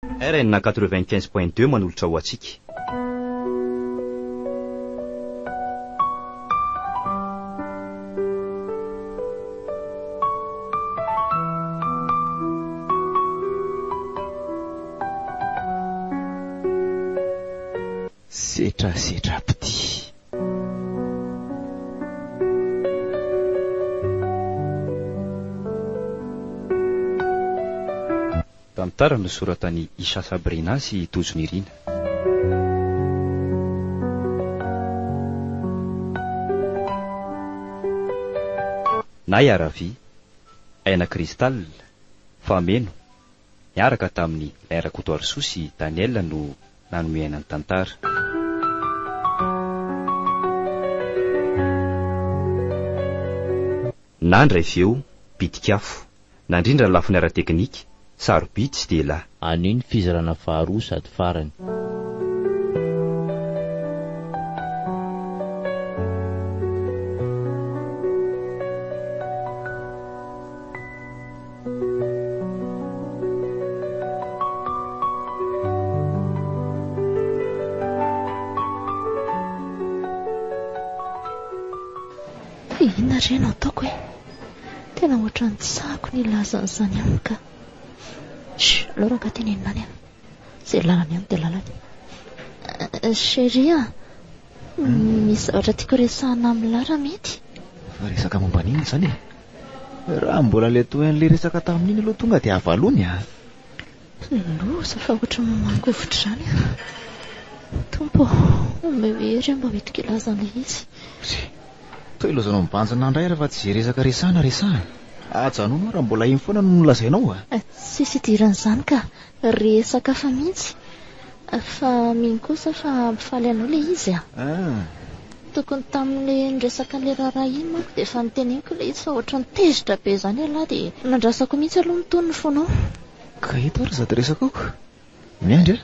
RN 95.2 manolotra ho atsika. Setra piti. Tantara nosoratany Isa Sabrina sy Tojo Nirina. Nay Aravi, Aina Kristal, Fameno, niaraka tamin'ny Lairakoto Arsoa sy Daniel no nanomeana ny tantara. Nandray feo, bitikafo, nandrindra lafiny ara-teknika, sarobidy tsy dia lahy. Aniny fizarana faharoa sady farany. Inona reno ataoko e? Tena ohatran'ny tsako ny lazan'izany aminy ka. Laura ka teneny many any. Izay lalany any dia lalany. Chérie, misy zavatra tiako resahana amin'ny Lara mety. Resaka momba n'inona izany e? Raha mbola le toan'le resaka tamin'iny aloha tonga dia avalony a. Loza fa ohatry mangovitra izany. Tompo, mehery mba hoentiko ilazan'ilay izy. Toy lozanao mibanjina indray raha tsy resaka resahana. Ajanono raha mbola iny foana no nolazainao a. Tsisy idiran'izany ka resaka fa mihitsy. Fa miny kosa fa ampifaly anao le izy a. Tokony tamin'le nresaka le raharaha iny manko dia efa niteneniko le izy fa ohatran'ny tezitra be izany aloha dia nandrasako mihitsy aloha mitony ny fonao. Ka eto ary zady resakako. Miandry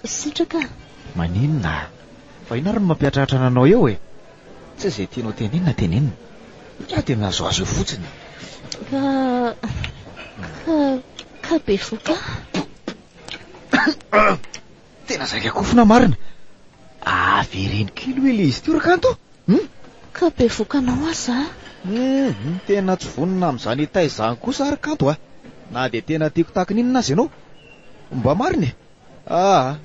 sitraka. Maninona? Fa ina ary no mampiatratra anao eo e. Tsy izay tianao tenenina. Raha dia nahazoazo eo fotsiny. Ka be voka. Tena zaika kofona marina. Vereny kilo ele izy teo rakanto. Ka be vokanao aza. Tena tsy vonina amin'izany taizany kosa rakanto a. Na dia tena tiako tahaka n'inona azy ianao. Mba marina e.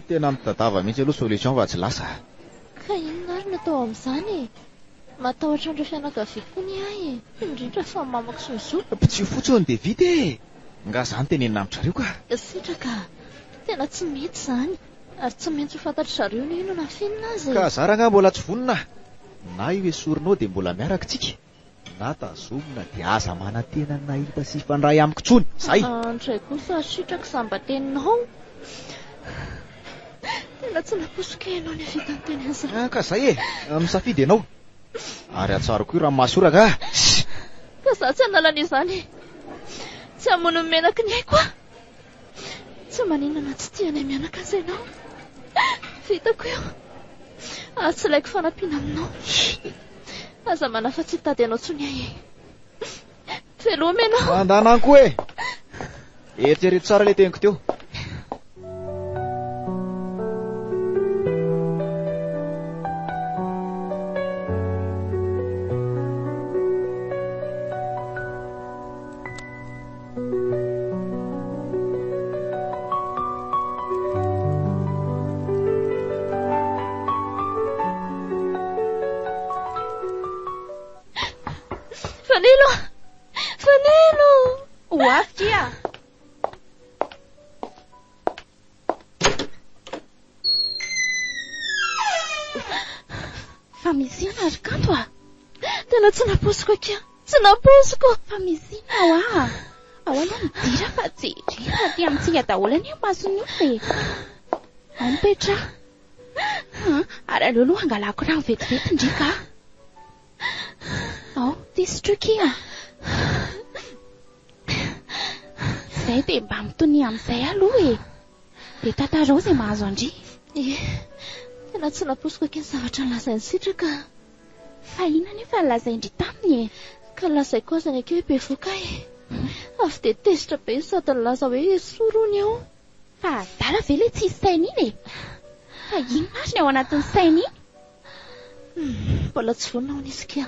Tena mitadava mihitsy aloha solution fa tsy lasa. Ka inona ary natao amin'izany? Matahotra andreo fianakaviako ny ahy indrindra fa mamako sy mizoa. Tsy fotsiny dia vita e. Nga zany tenenina amin'ny zareo ka. Sitraka, tena tsy mety izany. Ary tsy maintsy ho fantatry zareo ny inona finina azy. Ka zara nga mbola tsy vonina. Na io esorinao dia mbola miaraka tsika. Na tazomina dia aza manantena nahita sy fandray amiko tsony. Zay. Andray kosa sitraka samba teninao. Tena tsy naposika ianao ny avita ny teny azy. Ka zay e, misafidy ianao. Ary atsaroko io raha mahasoraka. Ka za tsy analana izany. Tsy hamono ny menaky ny aiko a. Tsy maninona tsy tianay mianaka azy ianao. Vitako io. Tsy laiko fanampiana aminao. Aza manafa tsy tady anao tsony ahy. Veloma ianao. Andanako e. Eritrereto tsara le teniko teo. Fanelo! Oafy dia! Fa misy ina ary kanto a? Tena tsy naposiko akia. Tsy naposiko. Fa misy ina ao a? Ao aloha midira fa tsy rina ty amintsika daholo any masony io fe. Ao mipetra. Ary aleo aloha angalako rano vetivety ndrika. Ao, ty sitrokia. Zay dia mba mitony amin'izay aloha e. Dia tatarao izay mahazo andry. Tena tsy naposiko akia ny zavatra nalazainy sitraka. Fa ina nefa nalazaindry taminy e. Ka lazaiko azy any akeo be voka e. Avy dia tezitra be sady nilaza hoe esorony ao. Fa dala ve le tsisy saina iny e. Fa inona ary ny ao anatin'ny saina iny? Mbola tsy vonona ho nisy kia.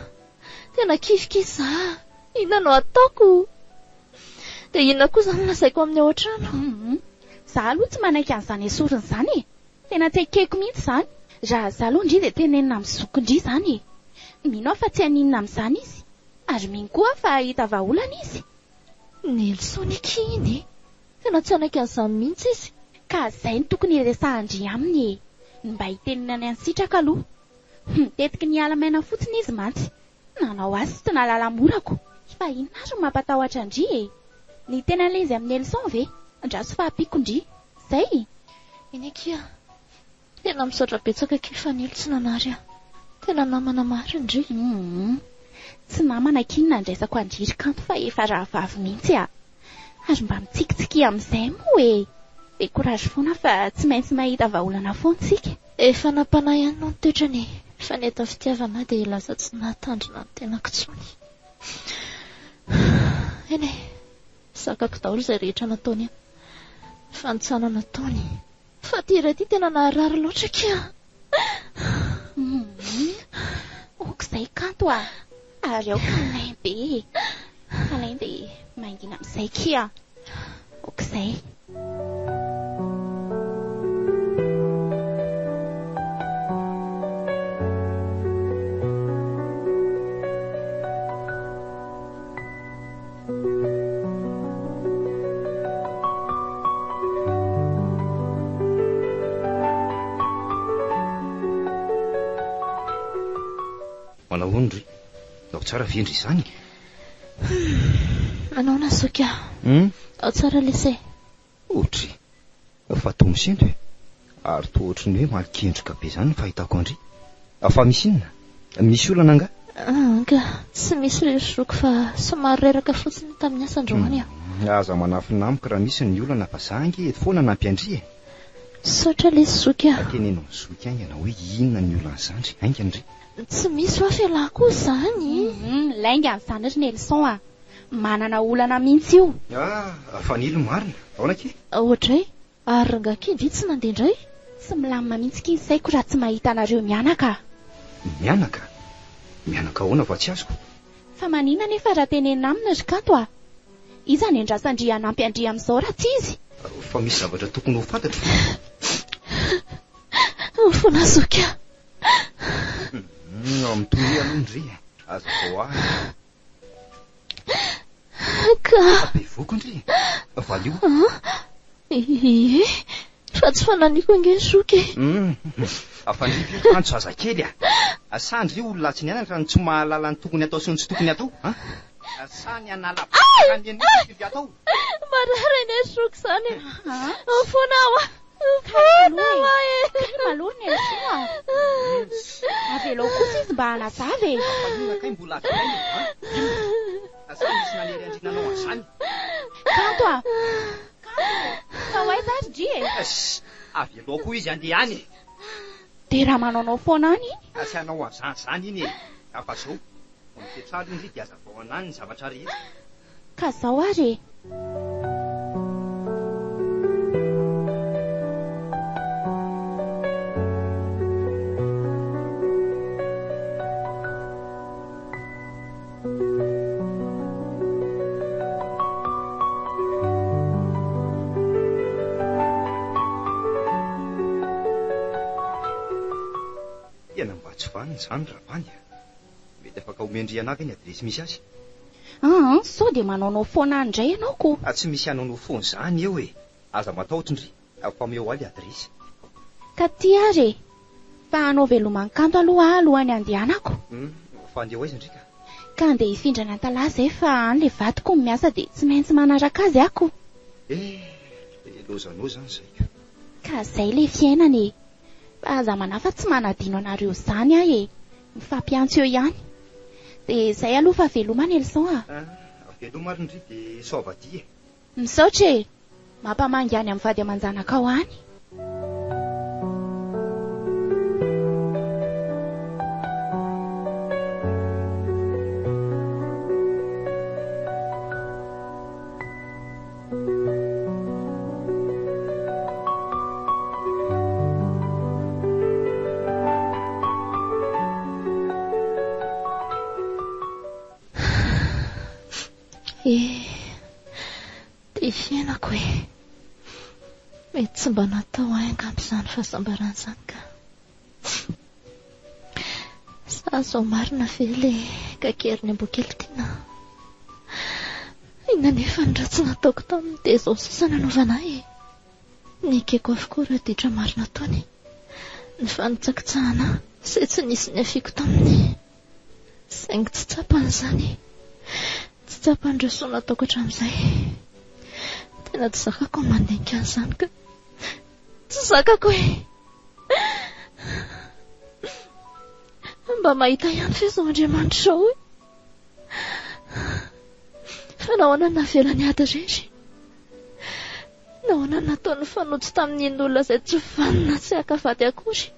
Tena kifikisa. Inona no ataoko? Dia inona koa izany lazaiko amin'ny ao an-trano? Zaho aloha tsy manaiky an'izany esoriny izany e. Tena tsy akeko mihitsy izany. Raha zaho aloha indri dia tenenina amin'ny zokindri izany e. Mino aho fa tsy haninona amin'izany izy. Ary mino koa fa hita vahaolana izy. Nelson iny. Tena tsy anaiky an'izany mihitsy izy. Ka izay no tokony iresahindry aminy e. Mba hitenina any ansitraka aloha. Tetiki niala maina fotsiny izy mantsy. Nanao azy tsy nalala morako. Fa inona ary mampatahotra indri e. Ny tena ilay izy amin'ny Nelson ve? Andraso fahapiakondri. Zay. Iny kia. Tena misaotra betsaka kifanilo tsy nanary aho. Tena namana maro indri. Tsy namana kinona andraisako andriry kanto fa efa rahavavy mihitsy a. Ary mba mitsikitsiky amin'izay moa e. Be korazy foana fa tsy maintsy mahita vahaolana foantsika. Efa napanahy ihany no toetrany. Fa ny eto fitiavana dia lasa tsy nahatandrina ny tenako tsony. Eny, sakako daholo izay rehetra nataony aho. Fantsana nataony. Fa ty iray ty tena naharary loatra kia. Okizay kanto a. Ary ao ka nain be. Alain dia maingina amin'izay kia. Okizay. Manao ondry. Ao tsara vendry izany. Manao nazoka. Ao tsara lesay. Ohatry. Fa to misendro e. Ary to ohatry ny hoe malokendrika be izany ny fahitako andry. Fa misy inona? Misy olana anga? Anga. Tsy misy resoko fa somary reraka fotsiny tamin'ny asandroany aho. Aza manafinamiko raha misy ny olana fa zangy foana nampiandry e. Saotra le zoky aho. Teneno ny zoky aingana hoe inona ny olana zandry. Ainga andry. Tsy misy ho fialahy koa izany. Lainga amin'izany ry Nelson a. Manana olana mihitsy io. Fanilo marina. Aona ke? Ohatray. Ary rangankindry tsy nandeha indray. Tsy milamina mihitsy kinsaiko raha tsy mahita anareo mianaka. Mianaka? Mianaka ahoana fa tsy azoko? Fa manina nefa raha tenenina amina ry kanto a. Iza ny andrasandria anampy-andria amin'izao raha tsy izy? Fa misy zavatra tokony ho fantatro. Fona zoky aho. Amin'itoy alondry. Aza vao ahy. Ka. Be vokondry. Valio. Fa tsy fananiko ange zoky. Afandrivy kanto zazakely a. Sandry olona tsy nianatra ny tsy mahalala ny tokony atao sy ny tsy tokony atao. Sany anala ny atao. Marary ny zoky izany. Fona aho. Fona aho. Maloro ny Nelson. Avelao kosa izy mba hanazava e. Kay mbola avy. Asany misy nanery andrinanao azany. Kanto a. Fa hoaiza ary dri e. Avelao koa izy andeha any. Dia raha manaonao foana any? Asianao azany iny e. Afa zao. Mipetralo indri dia aza vao anany ny zavatra rehetra. Ka zao ary e. Tena mba tsy vaniny izany raha vany. Mety afaka omendry anaka ny adresy misy azy. Sao dia manaonao foana indray ianao ko. Tsy misy anaonao foana izany eo e. Aza matahotra indri. Fameo aly adresy. Ka ty ary e. Fa hanao velomany kanto aloha alohany andehanako. Fa andeha hoaiza indrika? Ka andeha hifindrana an-talaza e fa an'ilay vadiko ny miasa dia tsy maintsy manaraka azy ako. Lozanao izany izay. Ka izay ilay fiainana e. Fa aza manafa tsy manadino anareo izany aho e. Mifampiantso eo ihany. Dia izay aloha fa veloma Nelson a. Veloma ary indri dia soavadia e. Misaotra e. Mampamangy any amin'ny vady aman-janaka ao any. Ilay fiainako mety tsy mba natao hainga amin'izany fahasambaran'izany ka. Sa zao marina ve ilay kakerin'ny Amboakelitiana? Ina nefa ny raha tsy nataoko taminy dia izao sisa nanaovana nikeko avokoa raha ditra marina taony. Ny fanitsakitsahana izay tsy nisy ny afiako taminy. Saingy tsy tsapany izany. Tsy tsapany raha soa nataoko hatramin'izay. Tena tsy zakako ny mandinika an'izany ka. Tsy zakako mba mahita ihany fa izao Andriamanitra izao fa nahoana navela ny ady irery, nahoana nataony fanotsy tamin'ny olona izay tsy vanina tsy akafady akory.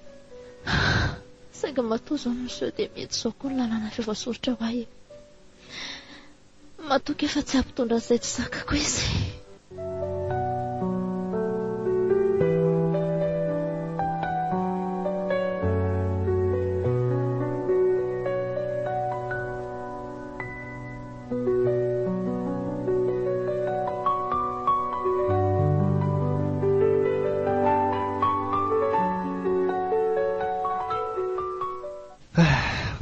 Saingy matoa izao miseho dia mety izao koa ny lalàna fiavasorotra ho ahy. Matoa efa tsy ampitondra izay tsy zakako izy.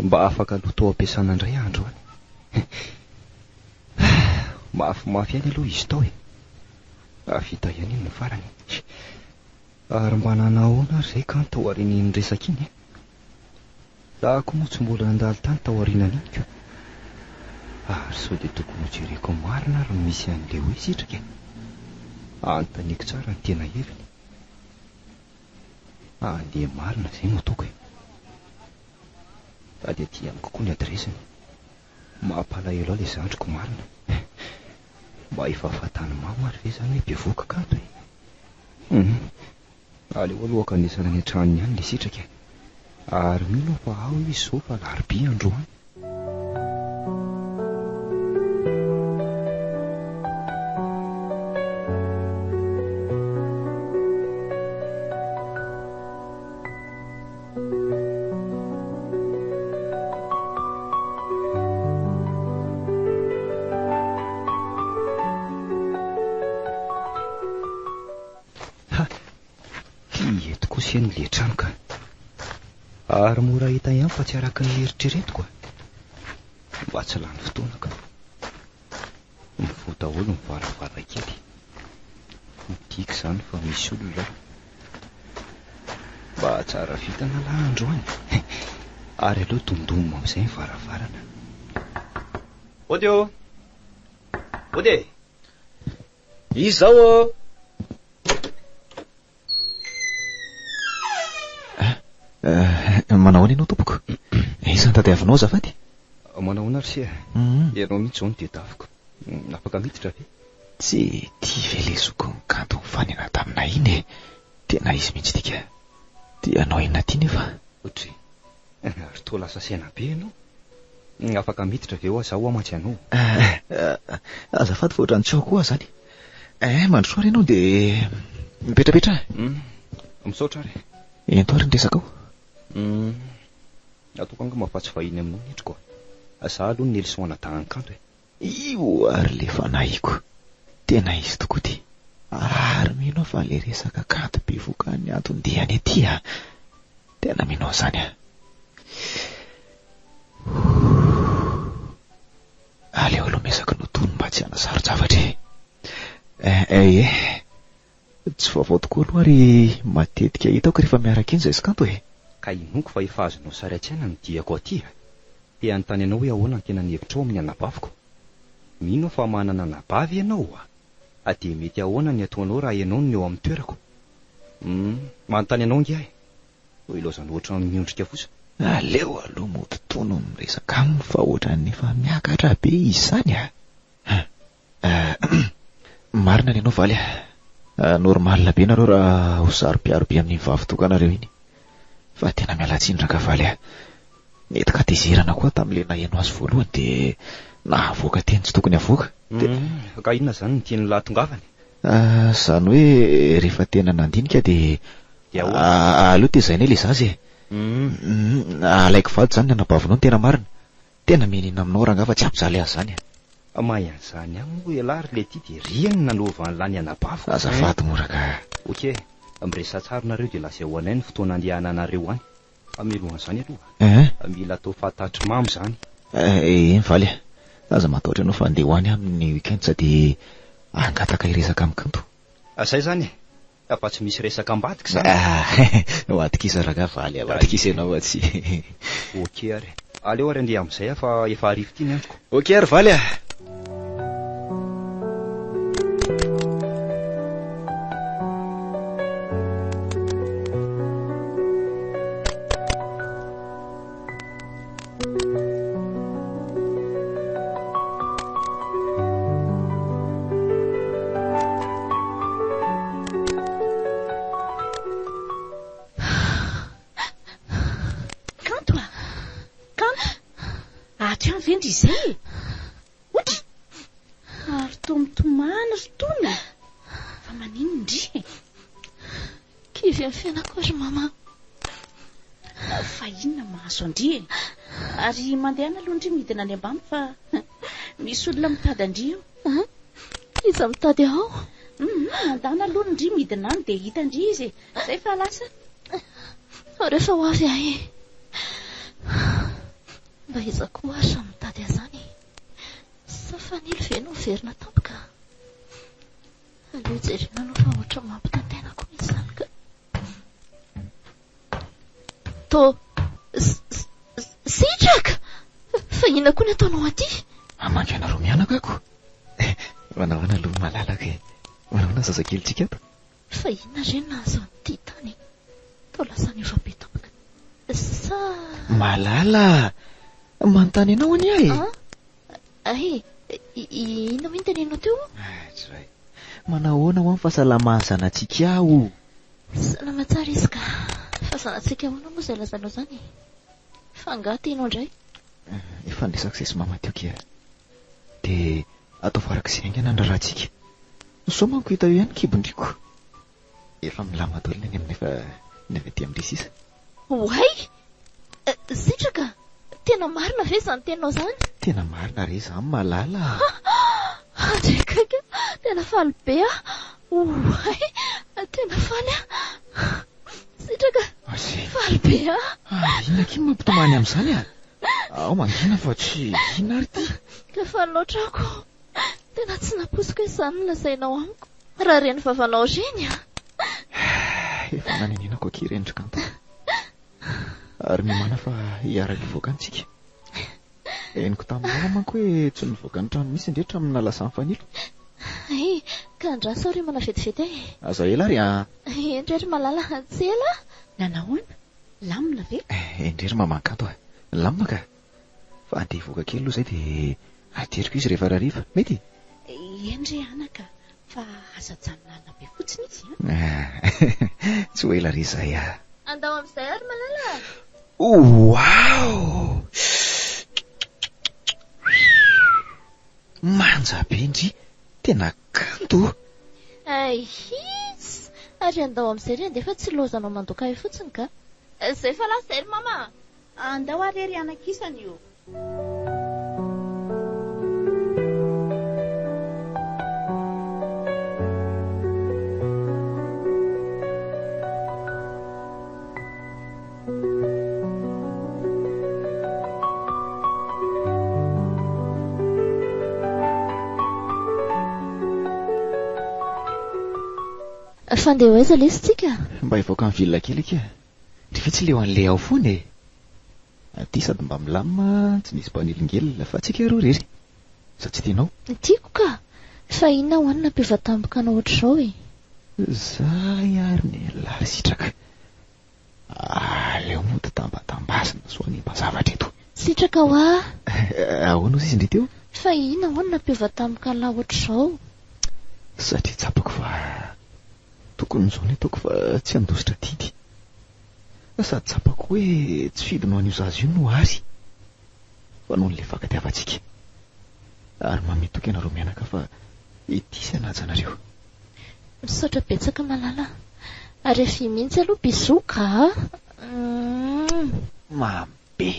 Mba afaka loto ampiasana indray andro mafimafy ihany aloha izy tao vita ihany iny ny farany. Ary mba nanahoana ary izay ka tao aorian'iny resaka iny dahako moa tsy mbola nandalo tany tao aorianan'iny ko. Ary sao dia tokony hojereko marina ary misy an'ilay hoe sitraka antaniko tsara ny tena heviny. Andeha marina izay no ataoko dia aty amiko koa ny adresiny. Mampalahelo ilay zandriko marina. Mba efa fatany mamo ary ve izany hoe bevoaka kanto aleo alohaka anisana ny an-tranony ihany ilay sitraka ary mino fa ao izy izao fa larobia androany. Ny trano ka ary mora hita ihany fa tsy araka ny eritreretiko mba tsy lany fotoana ka. Mivoata olo ny varavarankely midika izany fa misy olona mba tsara vita na androany ary aloha domdomina amin'izay ny varavarana. Odeo izao Manahoana ianao tompoko? Iza tadiavinao azafady? Manahoana ry sia? Ianao mihitsy izao no tedaviko. Afaka miditra ve? Tsy tia velezoko ny kanto ny fanena taminay iny tena izy mihitsy tika. Tianao inona ty nefa? Ohatry ary toa lasa saina be ianao. Afaka miditra ve ho azaho amatsy anao? Azafady fa ohatrany tsy ao koa izany. Mandrosoary ianao dia mipetrapetra. Misaotra ary. Ento ary ny resaka ao? Ataoko anga mahafatsy vahiny aminao nitriko. Za aloha ny leson anadahan-kanto Io ary le fanahiako. Tena izy tokoa ty. Ary mino fa le resaka kanto bevoaka ny antondehany aty tena mino izany aleo aloha mesaky notony mba tsy hanasaro-javatra. Tsy vaovao tokoa aloha ary matetika hitako rehefa miaraka iny izay kanto ka inoko fa efa azonao sary an-tsaina ny diako aty dia anontany ianao hoe ahoana ny tena ny hevitrao amin'ny anabaviko. Mino fa manana anabavy ianao dia mety ahoana ny ataonao raha ianao no eo amin'ny toerako. Manontany ianao ngiahy ho ilozana ohatran'ny miondrika fotsiny. Aleo aloha mototono miresaka aminy fa ohatran'ny efa miakatra be izy izany marina ny ianao valy normalina be nareo raha ho saro-piaro-be amin'ny vavy tokanareo iny. Fa tena mialatsiny raka valy mety ka tezerana koa tamin'ilay naheno azy voalohany dia nahavoaka teny tsy tokony havoaka. Ka inona izany ny tiany lahatongavany? Izany hoe rehefa tena nandinika dia aloha tezaina ilay zazy alaiko vady izany ny anabavinao ny tena marina. Tena menina aminao raha nga fa tsy ampijale azy izany Mahan'izany ihany hoe lary le ty dia riany nalova lany anabafo. Azafady moraka. Okey, miresa tsara nareo dia lasa ho anay ny fotoana andehanana anareo any. Amelohan'izany aloha. Mila atao fatatry mamy zany. Valy. Aza matahotra anao fa andeha ho any amin'ny weekend sady angataka iresaka amikanto. Zay zany fa tsy misy resaka ambadika zany. Ho atokisa raga Valy, atokisa ianao atsy. Okey ary. Aleo ary andeha amin'izay fa efa arivo ty ny androko. Okey ary Valy. Vendry izay otry ary tomitomana rotona fa manino ndry kivy amin'ny fiainako ary mama. Fa inona mahazo andry ary mandehana aloha ndry midina any ambany fa misy olona mitady andry eo. Iza mitady ao? Mandana aloha ndry midina any dia hita ndry izy zay fa lasa rehefa ho avy ahy mba iza koa ary samy mitady azany sa fanilo ve no verina tampoka. Aleo jerena no fa ohatra mampitantena koa izy zany ka to sitraka fa ina koa ny ataonao aty. Amandrana roa mianaka ako. Manahoana aloha malalaka e. Manahoana zazakelytsika ato. Fa ina reny nahazo an'ity tany to lasa ny efa be tampoka sa malala manontany ianao any ahy. Ina moa tenenao teo? Zay. Manahoana ho amin'ny fahasalaman'ny zanatsika aho. Salamatsara izy ka fa zanatsika ahoana moa izay lazanao zany fa nga tianao indray. Efa andresaka izay sy mama teo kia dia atao farak'izay aingana ny rahantsika. So manko hita eo ihany kibondriko efa milama daholo ny amin'efa ny avy aty amin'ny sisa. Oay sitraka tena marina ve izany teninao zany? Tena marina re izany malala. Adrekaka tena faly be oay tena faly sitraka faly be ina kiny mampitomany amin'izany ao mangina fa tsy ina ary ty ka faly loatra ako tena tsy naposiko izany nolazainao amiko raha reny vavanao reny efa nanenenako akirendry kanto ary mimana fa hiara-ny voaka antsika. Eniko taminao manko hoe tsy nivoaka ny trano misy indretra amin'ny nalasa ny fanilo. Ka andrasa ry mana vetivety aza ela ary endrery malala tsy ela nanahoana lamina ve? Endrery mamankanto lamina ka fa andeha voaka kely aloha zay dia ateriko izy rehefa rariva mety. Endry anaka fa aza-janonana be fotsiny izy tsy ho ela ry izay andao amin'izay ary malala. Wow! Manja be indry tena kanto. Izy ary andao amin'izay ry andefa tsy lozanao mandoka ahy fotsiny ka zay fa lasa ry mama. Andao ary ry anakisany io. Fandeha hoaiza lesy tsika? Mba hivoaka amin'ny vilona kely kia ndrefa tsy leo an'le ao foana aty sady mba milamina tsy misy mpanilingely fa tsika roa rery sa tsy tianao? Tiako ka fa inona ho anina mpivatampoka anao ohatr'izao zay ary ny lary sitraka aleo mody tambatambazana so animba zavatra eto sitraka ho ahoana izy indray teo fa inona ho anina mpivatampoka an'lahy ohatr'izao satria tsapako fa tokony izao ny ataoko fa tsy handositra tidy sady tsapako hoe tsy fidinao an'io zazy io no ary fa noho n'le fankatiavantsika ary mametoka ianareo mianaka fa ety sy anajanareo. Misaotra betsaka malala ary efi mihitsy aloha bisoka mambe.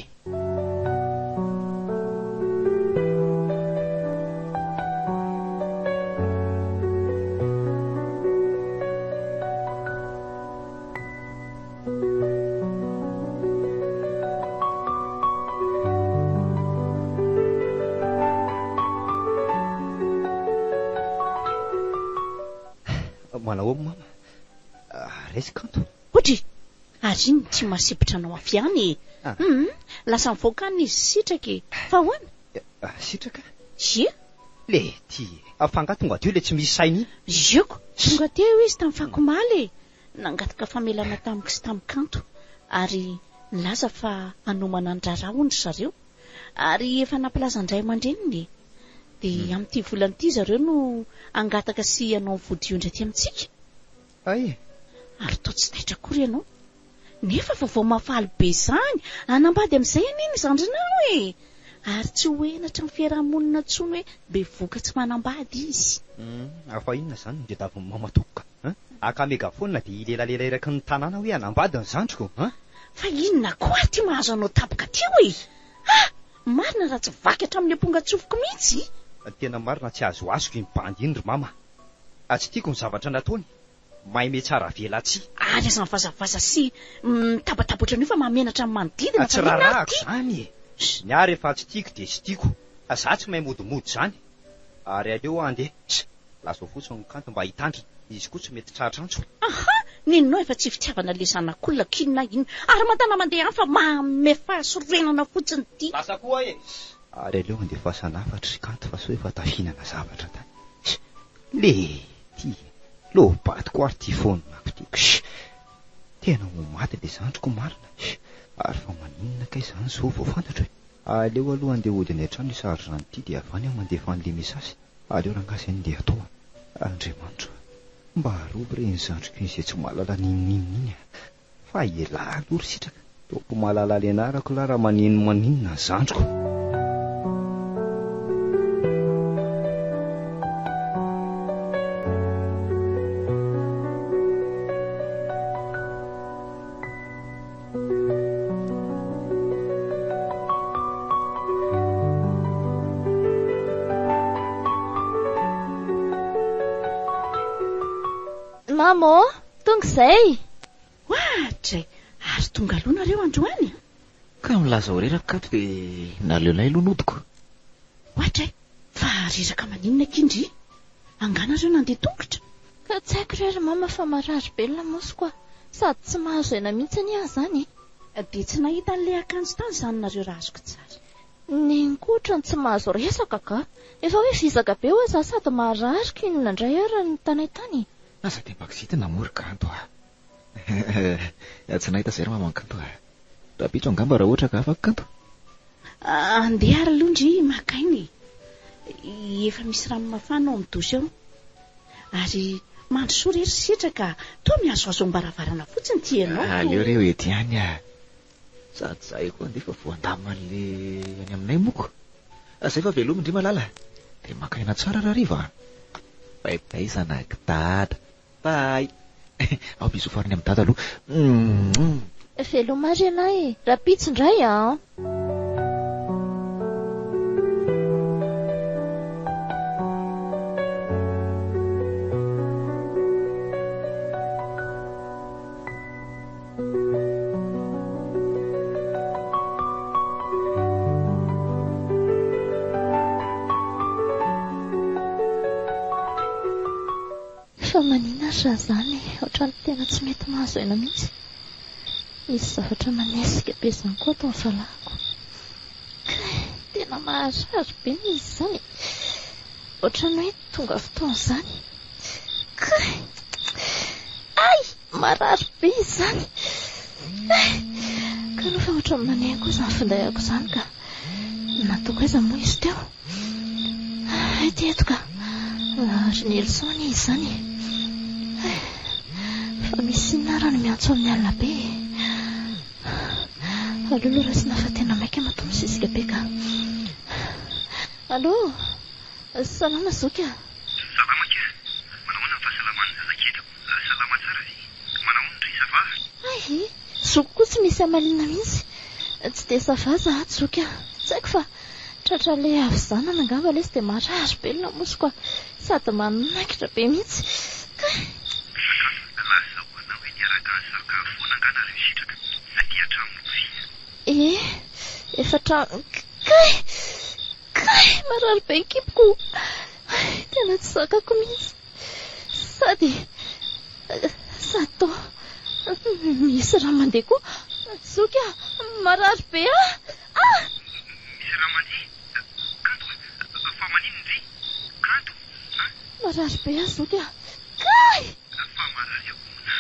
manao mama. Resy-kanto. Otry ary iny tsy masipitra anao avy any. Lasa mivoakany izy sitraka. Fa hoana? Sitraka? Ie. Le ty afanga tonga teo le tsy misy sainy. Ieko, tonga teo izy tamin'ny fakomaly. Nangataka famelana tamiko sy tamin'ny kanto. Ary nilaza fa hanomana ny rarahony zareo. Ary efa nampilaza indray aman-dreniny. Dia amin'ity volan'ity zareo no angataka sy hanao vodiondry aty amintsika. Ay. Ary toa tsy taitra akory ianao. Nefa vao mafaly be izany, anambady amin'izay aniny zandrinao e. Ary tsy hoenatra amin'ny fiarahamonina intsony hoe be voka tsy manambady izy. Afa inona izany dia davy mamatoka. Akamegafona dia ilelalela eraky ny tanàna hoe anambady ny zandriko. Fa inona koa ty mahazo anao tapaka teo e. Marina raha tsy vaky hatramin'ny amponga tsofoko mihitsy. Tena marina tsy azo asoko iny bandy iny ry mama. Tsy tiako ny zavatra nataony. Maime tsara velatsy. Ary aza mivazavaza sy tapatapotra an'io fa mamenatra amin'ny manodidina. Tsy rarahako izany. Ny ary efa tsy tiako dia tsy tiako. Za tsy mahay modimody izany. Ary aleo andeha. Lasa fotsiny ny kanto mba hitandry. Izy koa tsy mety tsatrantso. Ninonao efa tsy fitiavana le zanak'olona kinona iny. Ary mantana mandeha any fa mame fahasorenana fotsiny ty. Lasa koa e. Ary aleo andeha fahasanafatra kanto fa so efa tafihinana zavatra tany. Le ty lobatiko ary ty foana nampitiako. Tena ho maty le zandriko marina. Ary fa maninona kay izany so vao fantatra hoe. Aleo aloha andeha hody any an-trano isary izany ity dia avy any aho mandefa an'ilay mesasy. Aleo rangasy andeha atao. Andriamanitra, mba harovy ireny zandriko izay tsy mahalala ninonina. Fa ialahy aloha ry sitraka. Toko mahalala lenarako la raha maninona zandriko. Mamo, tonga izay. Ohatray, ary tonga aloha nareo androany. Ka milaza ho reraka kato dia naleonay aloha nodiko. Ohatray, fa reraka maninona kindry? Anganareo nandeha tongotra. Ka tsy haiko rery mama fa marary belona moso koa. Sady tsy mahazo aina mihitsy ny ahy izany. Dia tsy nahita an'ilay akanjo tany izany nareo raha azoko tsara. Ny kotrany tsy mahazo resaka ka. Efa hoe vizaka be hoe za sady marary kinona indray ary ny tanay tany. Asa dia bakisity namory kanto tsy nahita izay ry mama ny kanto Rapitro angamba raha ohatra ka afaka kanto. Andeha ary alondry makainy. Efa misy rano mafana ao amin'ny dosy ao. Ary mandro soa rery sitraka toa mihazoazo ambaravarana fotsiny ty ianao. Aleo reo ety any sady zahay koa andefa voandamina le any aminay moko. Zay fa velominy ndry malala. Dia makaina tsara raha riva. Bye zanaky dada. Bye. Ao bisofariny amin'ny dada aloha. Velomary ialahy. Rapitso indray Fa maninona raha izany ohatrany tena tsy mety mahazo aina mihitsy. Misy zavatra manesika be izany koa atao ny valahako. Tena maharary be izy izany. Ohatrany hoe tonga fotoana izany. Ay, marary be izany. Ka nefa ohatrany maneha koa izany findaiko izany ka nataoko aiza moa izy teo. Eto ka ary ny elson izy izany. Fa misy narany miantso amin'ny alina be. Alolo rasina fa tena maika mato misisika be ka. Allo, salama zoka. Salama kea. Manahoana ny fahasalamany zazakely? Salama tsara ry. Manahoana indray sava? Ay, zoko koa tsy misy amalina mihitsy. Tsy dia sava za zoka. Tsy haiko fa tratra le avy zana nangamba le sy dia marary belona moso koa. Sady manaikitra be mihitsy. Lasa hoana hoe niaraka ny sakafona angana ry sitraka. Aty an-trano fi. Efa trano. Marary be kipoko. Tena tsy sakako mihitsy. Sady Sato. Misy raha mandeha koa. Zoky marary be Misy raha mandeha. Kanto fa maninona ry? Kanto. marary be Zoky Kay! Fa marary ahoana.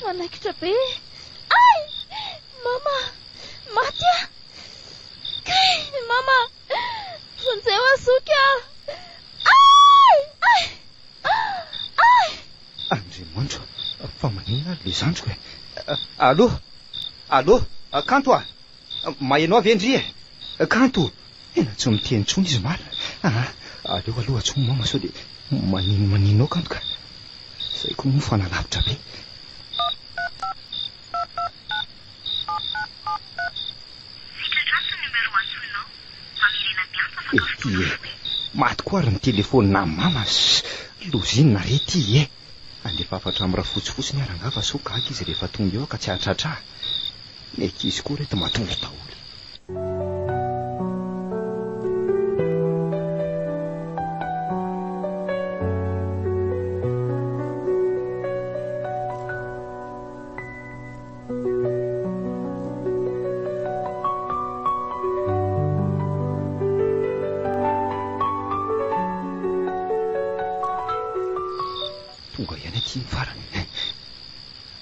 Manaikitra be. Ay! Mama! Maty Kay! Mama! Vonjeo Zoky Ay! Ay! Ay! Andriamanitra, fa maninona ary le zandriko e. Allo, kanto mahenao avy endry kanto. Ena tsy miteny intsony izy marina. Aleo aloha atsony mama sao dia maninao kanto ka. Izay koa moa fanalavitra be. Maty koa ary ny telefônina mama lozinina re ty andefa afatra amin'ny raha fotsifotsy ny arangafa so gaga izy rehefa tonga eo ka tsy atratra. Ny ankizy koa reto matongo daholo. Tonga ihany aty ny farany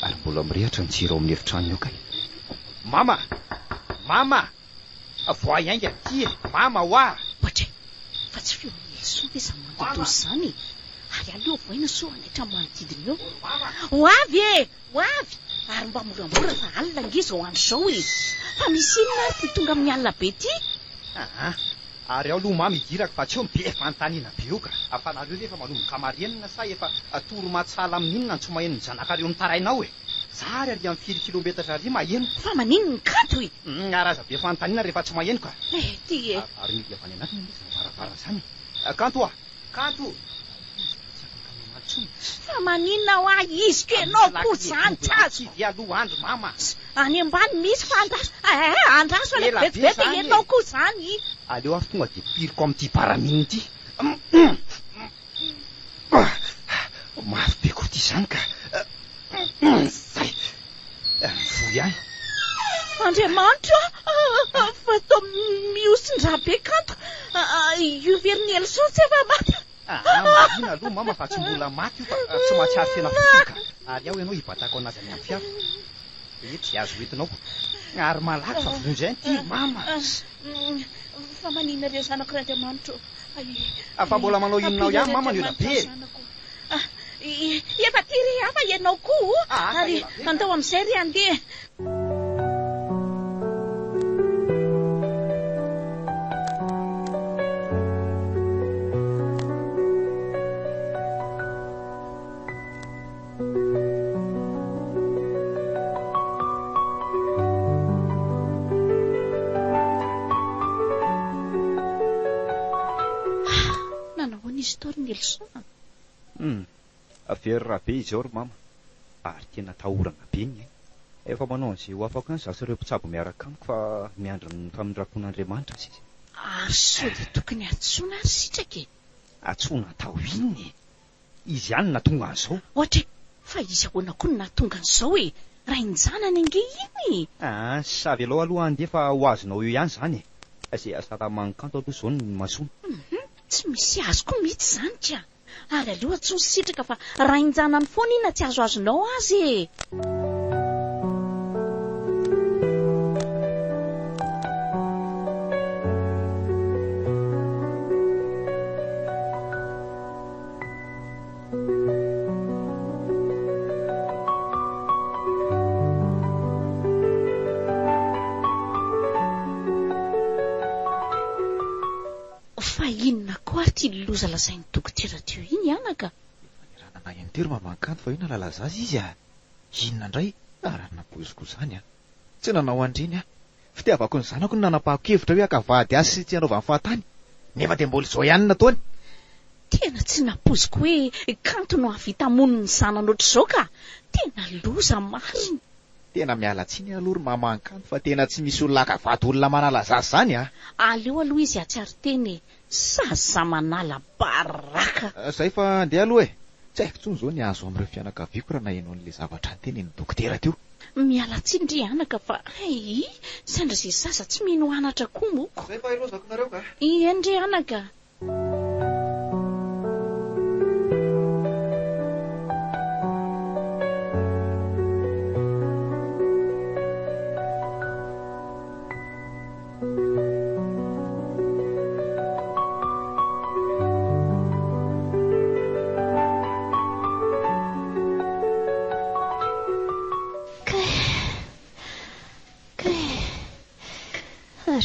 ary mbola mirehatra ny jiro ao amin'ny efitrano eo kay. Mama voainga ty mama hoa. Ohatra fa tsy feon'ny leso ve sa mandoto izany ary aleo voaina so anaitra manodidina eo. Hoavy ary mba moramora fa alina ngizy ao andro zao fa misy inona ary ty tonga amin'ny alina be ty. Ary ao aloha mamy idiraka fa tsy eo be fanontaniana be io ka afanareo rehefa manomboka marienina sa efa atoro matsala amin'inona tsy maheno ny zanakareo mitarainao zary ary amin'ny 4 kilometatra ary maheno. Fa maninona ny kanto araza be fanontaniana rehefa tsy maheno ka. Ty ary midya avany anatiny misy varavara zany. Kanto fa maninona ho ahy izy ko ianao koa zany tsazo aloha andro mama. Any ambany misy fa andraso any vetivety ianao koa zany. Aleo ary tonga dia piriko amin'ity baramina ity. Mafy be koa ty zany ka. Zay fo ihany. Andriamanitra fa tao miosin-draha be kanto io veriny elson tsy efa maty. Mahina aloha mama fa tsy mbola maty io fa tsy mahatsiaro tena fotoka ary aho ianao hibatako anazy any amin'ny fiara tsy azo entinao ary malaky fa vonjay ty mama. Fa maninona reo zanak'Andriamanitra fa mbola manao inonao ihany mama ny ela be. Efa ty re hafa ianao koa ary andao amin'izay ry andeha. Very raha be izy ao ry mama ary tena tahorana be ny efa manao an'izay ho afaka any zasy ireo mpitsabo miaraka amiko fa miandry ny famindrapon'Andriamanitra izy. Ary sao dia tokony atsoina ary sitraka atsoina atao inony izy ihany natonga an'izao. Ohatra fa izy ahoana koa ny natonga an'izao raha injanany ange iny. Savy alao aloha andefa ho azonao eo ihany zany izay asalamany kanto aloha zao ny masoana. Tsy misy azo koa mihitsy zany tia ary aleo atsoa sitraka fa raha injanany foana ina tsy azo azonao azy fa inona koa ary ty loza lazain'ny dokotera teo iny anaka. Ranana entery mamankanto fa io nalalaza azy izy inona indray arana boziko zany tsy nanao andreny fitiavako ny zanako ny nanapahako-kevitra hoe akavady azy sy tsy anaovany fahatany nefa dia mbola izao ihany nataony. Tena tsy napoziko hoe kanto no havita moniny ny zanany ohatr'izao ka tena loza mariny. Tena miala tsiny aloha ry mamankanto fa tena tsy misy olona akavady olona manalaza azy zany aleo aloha izy atsiary teny saza manala baraka. Zay fa andeha aloha Tsy haiko tsony zao ny azo amin'ireo fianakaviako raha nahaino an'ilay zavatra nytenen'ny dokotera teo. Miala tsindry anaka fa sendra izay sasa tsy mino anatra koa moko. Zay fa irozako nareo ka. Endry anaka.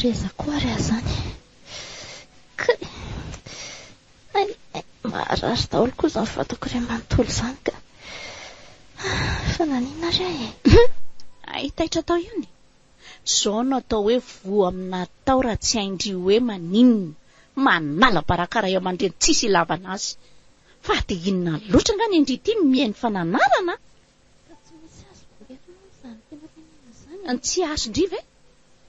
Reza koa ry azany. Marary daholo koa izany fantako ry manontolo izany ka. Fa nanina ry ahy taitra tao io ny. Zao no atao hoe voa amina tao raha tsy haindry hoe maninona. Manala barakara eo aman-dreny tsisy ilavana azy. Fa dia inona loatra nga ny indry ity mihaino fananarana. Tsy misy azo boretina izany fianakaviana izany. Tsy azondriva e.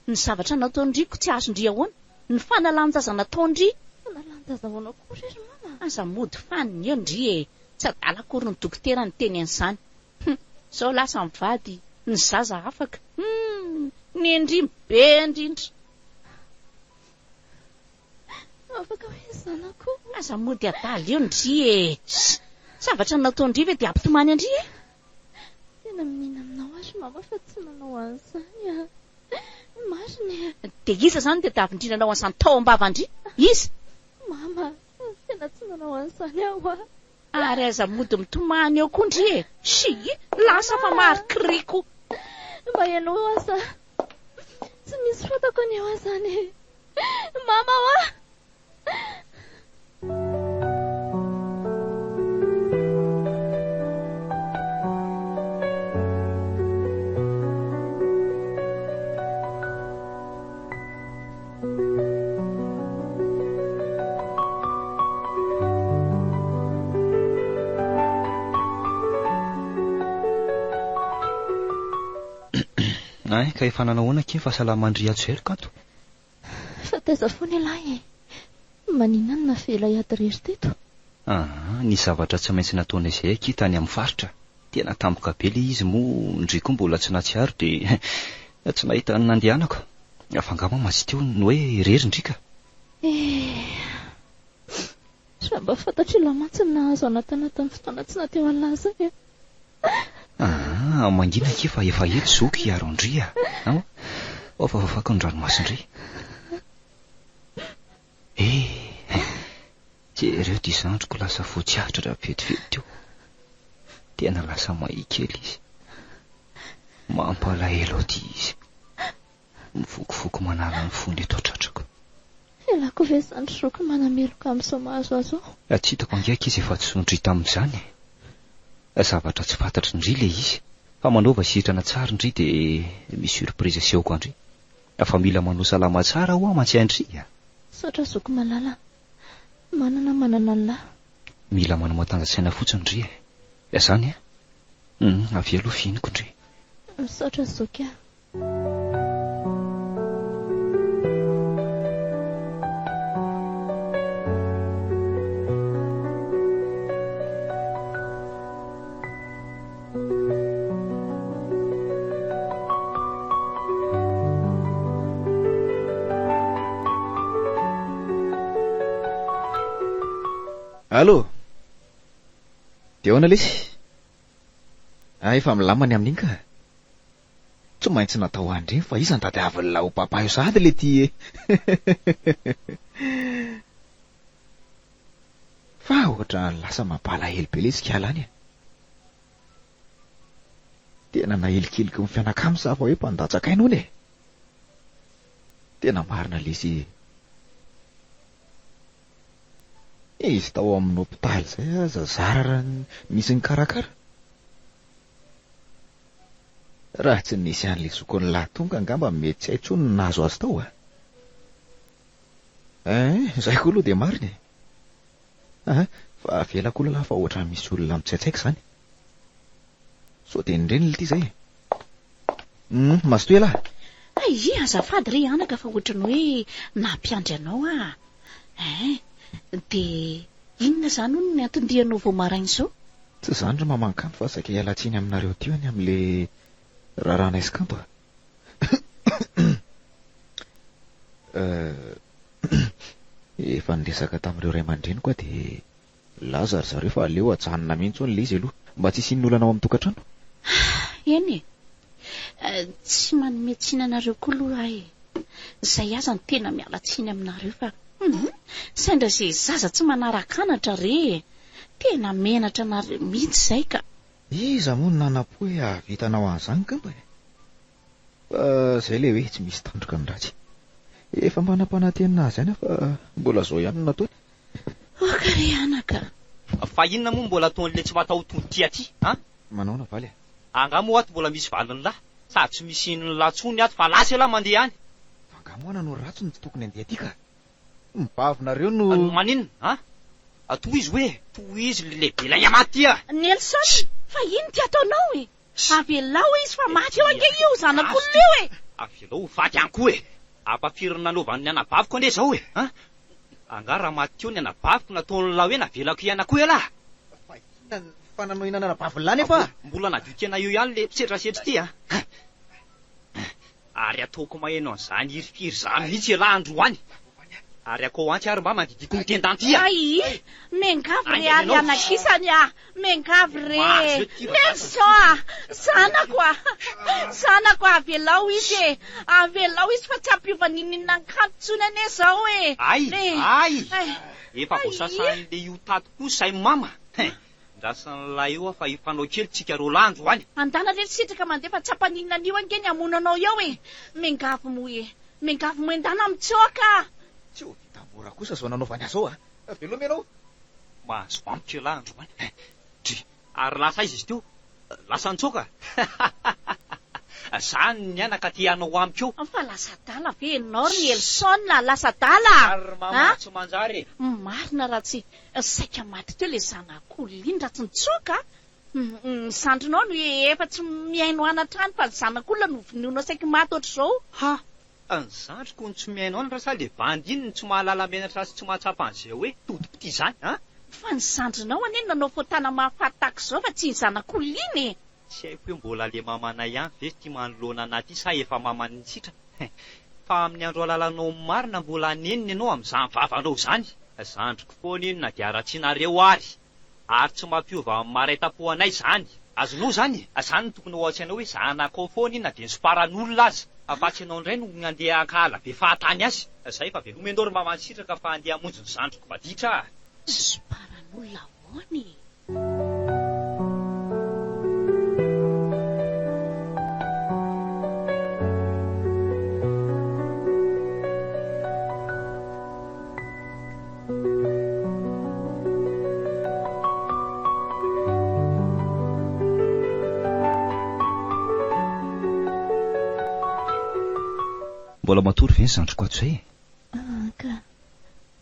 Ny zavatra nataondriko tsy azondry ahoana. Ny fanalanjaza nataondry. Fanalanjaza ahoana koa ry mama. Aza mody faniny eo ndry e. Tsy adala akory ny dokotera ny teny an'izany. Zao lasa mivady ny zaza afaka. Ny endry be indrindra. Afaka hoe zanako. Aza mody adala eo ndry e. Zavatra nataondriva dia ampitomany andry e. Tena minina aminao azy mama fa tsy manao an'izany. Marina. Dia iza zany dia davindrinanao an'izany tao ambavandry. Iza? Mama, tena tsy manao an'izany aho. Ary aza mody mitomany eo koa ndry e. Lasa fa marikiriko. Mba ianao asa. Tsy misy fantako ny eo azany. Mama wa. Ka efa nanahoana ke fahasalamandry ato zay kanto. Fa taiza foana lahy manina ny navela hiady rery teto. Ny zavatra tsy maintsy nataona izay aky tany amin'ny faritra. Tena tampoka be ilay izy moa ndriko mbola tsy natsiaro dia tsy nahita ny nandehanako. Afangama masy teo ny hoe rery ndrika. Mba fantatry lamantsy ny nahazo anatanatany fotoana tsy nateo an'laza e. Mangina ke fa efa eto zoky aro ndry fafako ny ranomasindry. Jereo dia zandriko lasa voatsiahitra raha vetivety teo. Tena lasa mahikely izy. Mampalahelo aty izy. Mivokivoko manala ny fony eto atratrako. Elako ve zandry zoky manameloka amin'izao mahazo azo aho. Tsy hitako angiaka izy efa tsy sondry tamin'izany. Zavatra tsy fantatry ndry ilay izy. Fa manova sitrana tsara ndry dia misy surprise asehoko andry. Fa mila manao salama tsara ho aman-tsaindry. Saotra zoky malala. Manana ny lahy. Mila manao matanjatsaina fotsiny ndry Zany avy aloha fianiko ndry. Misaotra zoky Allô? Dia ahoana lesy? Efa milamany amin'iny ka. Tsy maintsy natao andry fa iza ny tadiavin'ny lahy ho papayo sady le ty fa ohatra lasa mampalahelo be lesy kialany. Tena nahelikeliky ny fianakamy sa fa hoe mpandatsaka aina hono e. Tena marina lesy. Izy tao amin'ny hôpitaly zay aza zara misy ny karakara. Raha tsy nisy an'le zokony lahy tonga angamba mety tsy hay tsony nahazo azy tao zay koa aloha dia marina fa avelako aloha fa ohatra misy olona mitsaitsaika izany. Sao dia nireny ity zay mazotoy lahy. Azafady ry anaka fa ohatrany hoe nampiandry anao dia inona zany hono ny antondianao vao maraina izao? Tsy izany ry mamankanto fa saika hialatsiny aminareo teo any amin'ilay raharaha Escanto. Efa niresaka tamin'ireo ray aman-dreny koa dia laza ry zareo fa aleo ajanona mihitsy ilay izy aloha mba tsy isian'olana ao amin'ny tokantrano. Eny tsy manome tsiny anareo koa aloha ahy. Izay aza ny tena miala tsiny aminareo fa saindra izay zaza tsy manaraka anatra re. Tena menatra anareo mihitsy izay ka. Iza moa nanapo hoe ahavitanao an'izany kamba e. Fa izay ilay hoe tsy misy tandroka ny ratsy. Efa manam-panantenina azy ihany fa mbola zao ihany nataony. Okare anaka. Fa inona moa mbola ataon'ilay tsy matahoton'ny tia aty, ha? Manaona valy. Angamo ato mbola misy valiny lahy, sady tsy misy inony latsony ato fa lasy lahy mandeha any. Angamo no ratsy ny tsy tokony andeha aty ka. Mibavinareo no maninona, ha? Toy izy hoe, toy izy lehibe ilay amaty tia. Nelson, fa ino ty ataonao e? Avelao izy fa maty eo ange io zanak'olona io e. Avelao faty any koa e. Apafirina nanaovan'ny anabaviko ane zao e, ha? Angara maty eo ny anabaviko nataony lahy hoe navelako iana koa e lahy. fa inona ny fananoinana anabaviny nefa? Mbola nadikana io ihany le setrasetry ty, ha? Ary ataoko maheno an'izany irifiry zany mihitsy lahy androany. Ary akao antsy ary mba mandidiko ny tendanty. Ai, mengavy re ary anakisany mengavy re. Nelson, zanako avelao izy e. Avelao izy fa tsy ampiovan'inona ny kantotsony ane zao e. Ai. Efa voasasan'le io tato kosa mama. Ndrasan'ilay io fa ifanao kely tsika roa landro any. Andana le sitraka mandefa tsapaninona an'io angeny amonanao eo e. Mengavy mo endana mitsoaka. Tsy ho vita mora kosa zao nanaovany azao a. Veloma ianao. Mahazo amiko lahy andro any. Ary lasa izy teo. Lasa nitsoaka. Zany ny anaka ty anao amiko. Fa lasa dala ve ianao ry Nelson lasa dala. Ary mama tsy manjary. Marina raha tsy saika maty teo le zanak'olona iny raha tsy nitsoaka. Sandrinao no efa tsy miaino anatrany fa zanak'olona no vinoinao saika maty ohatr'izao. Ha! Ny zandriko ny tsy miaino any raha sa le bandy iny ny tsy mahalala menatra sy tsy mahatsapa an'izay hoe totipity izany, ha? Fa ny zandrinao anie nanao fontana mahafatako zao fa tsy ny zanak'olona iny e. Tsy haiko hoe mbola le mamanay ihany ve ty manoloana anaty sa efa mamany tsitra. Fa amin'ny andro alalanao marina mbola aneniny ianao amin'izany vavanao zany. Zandriko foana iny na dia ratsianareo ary tsy mampiova amin'ny maraita-po anay zany. Azonao zany, zany tokony ho atsainao hoe zanakao foana iny na dia nisoparan'olona azy. Afatsy ianao indray no nandeha ankala be fahatany azy. Zay fa veloma ianao ry mamany sitraka fa andeha hamonjy ny zandriko baditra. Soparan'olona ahoany? Mbola matory ve ny zandriko ato izay? Ka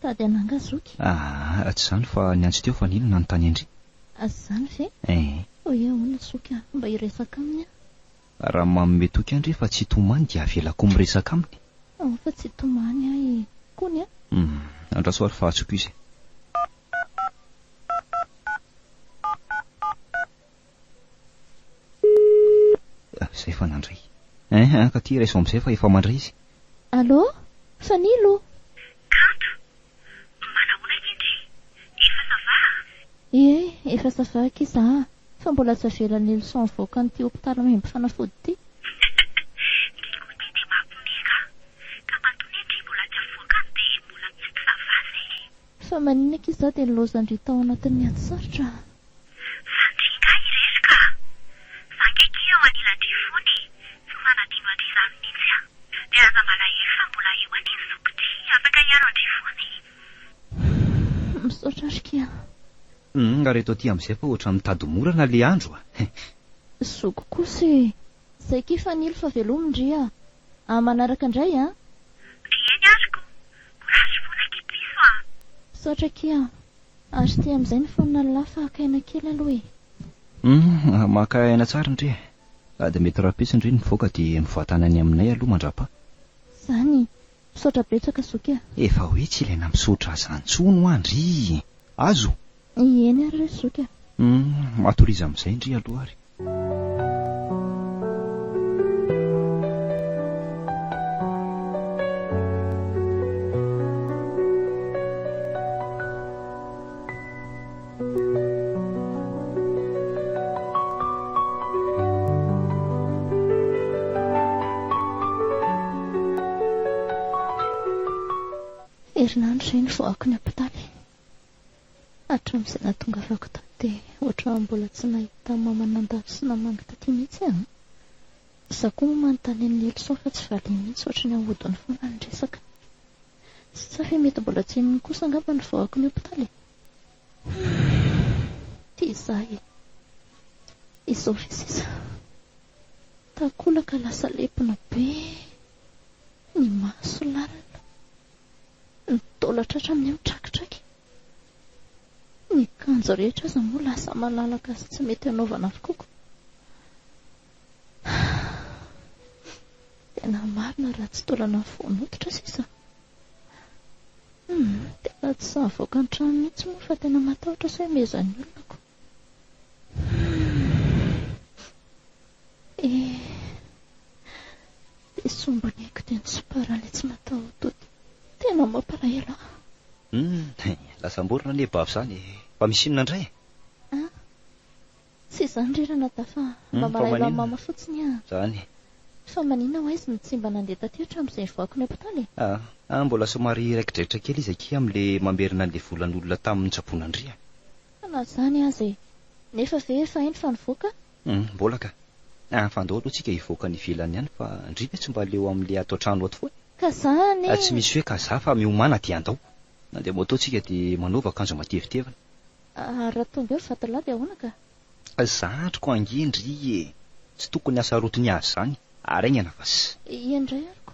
tady anangazoky. Tsy izany fa ny antsy teo fa ninona ny tany andry. Azany ve? Ho iahoana soky mba hiresaka aminy raha manome toky andry fa tsy tomany dia avelako miresaka aminy. Fa tsy tomany ahy kony andrasoary fa atsoko izy. Zay fa nandray. Ka ty raiso amin'izay fa efa mandray izy. Allô? Fanilo? Kanto, manahoana indry? Efa sava? Efa savaka iza fa mbola tsy avelan'ny Nelson mivoaka an'ity hopitala mahemby fanafody ty. Liko ty dia mampomeka ka mantony indry mbola tsy avoaka dia mbola tsy sava zay. Fa maninona kiza dia nilozandry tao anatin'ny ati-sarotra. Fandringa iresika. Sankaiky eo anilandry fony tsy manadino andrizany mihitsy a. Dia aza malahelo fa mbola eo any zokity afaka hiaro andry fony. Misaotra arikia. Reto aty amin'izay fa ohatran'ny mitady morana le andro Zoko kosa zay ky Fanilo fa velomindry manaraka indray Eny azoko. Korazy fona kipiso Misaotra kia. Ary ty amin'izay ny fonina lafa akaina kely aloha maka aina tsara indri. Dia mety rapesy indri nivoaka dia mivoatanany aminay aloha mandrapa. Zany misaotra betsaka sokia. Efa hoe tsy ilaina misaotra azy antsono andry. Azo? Eny ary sokia. Matoriza amin'izay indri aloha ary. Herinandro izay nivoako ny ampitaly. Hatramin'izay nahatongavako tato dia ohatran'ny mbola tsy nahita mama nandalo sy namangy taty mihitsy aho. Izaho koa moa manontany ny leloson fa tsy valiany mihitsy ohatran'ny ahodiny foana ny resaka. Sa fe mety mbola tsy inony kosa angamba ny voako ny ampitaly. Tia izahay. Izao ve sisa. Takolaka lasa lepina be. Ny maso lalina. Ny taolatra hatramin'ny amin'ny trakitraky. Ny kanjo rehetra aza moa lasa malalaka sy tsy mety hanaovana avokoko. Tena marina raha tsy tolana voanototra sisa. Tena tsy sahavoaka ny trano mihitsy moa fa tena matahotra sao mezan'ny olonako. Sombany haiko dia ny soparale tsy matahototy. Tena mampalahelo. Lasa mborona ny bavy izany. Fa misy inona indray? Tsy izany rirana dafa mamalahelo amin'ny mama fotsiny aho. Izany. Fa manina ho aizy ny tsy mba nandeha taty hatramin'izay nivoako ny ampitaly. Mbola somary raikidreitra kely izy aky amin'ilay mamberina an'ilay volan'olona tamin'ny tsaboana andria. Na izany azy. Nefa ve efa hainy fa nivoaka? Mbola ka. Fandao aloha tsika hivoaka ny ivelany ihany fa ndrive tsy mba leo amin'ilay ato an-trano ato foana. Ka izany. Tsy misy hoe kaza fa miomana dia andao. Na dia moto tsika dia manova akanjo matevitevina. Raha tonga eo vatalahy dia ahoana ka? Zandriko angindry. Tsy tokony asa rotony azy izany. Ary aingana vasy. Indray ariko.